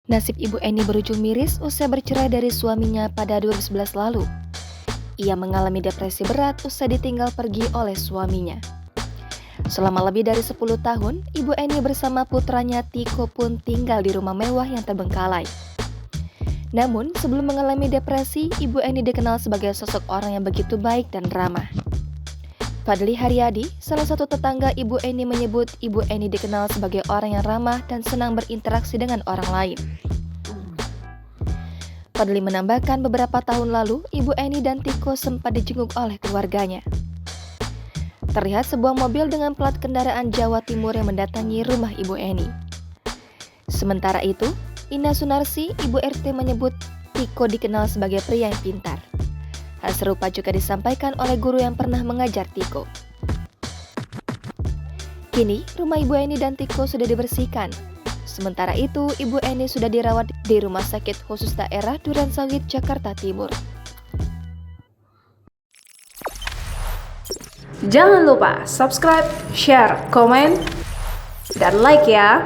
Nasib Ibu Eni berujung miris usai bercerai dari suaminya pada 2011 lalu. Ia mengalami depresi berat usai ditinggal pergi oleh suaminya. Selama lebih dari 10 tahun, Ibu Eni bersama putranya Tiko pun tinggal di rumah mewah yang terbengkalai. Namun, sebelum mengalami depresi, Ibu Eni dikenal sebagai sosok orang yang begitu baik dan ramah. Fadli Haryadi, salah satu tetangga Ibu Eni menyebut Ibu Eni dikenal sebagai orang yang ramah dan senang berinteraksi dengan orang lain. Fadli menambahkan beberapa tahun lalu, Ibu Eni dan Tiko sempat dijenguk oleh keluarganya. Terlihat sebuah mobil dengan plat kendaraan Jawa Timur yang mendatangi rumah Ibu Eni. Sementara itu, Ina Sunarsi, Ibu RT menyebut Tiko dikenal sebagai pria yang pintar. Hal serupa juga disampaikan oleh guru yang pernah mengajar Tiko. Kini, rumah Ibu Eni dan Tiko sudah dibersihkan. Sementara itu, Ibu Eni sudah dirawat di Rumah Sakit Khusus Daerah Durensawit, Jakarta Timur. Jangan lupa subscribe, share, komen, dan like ya!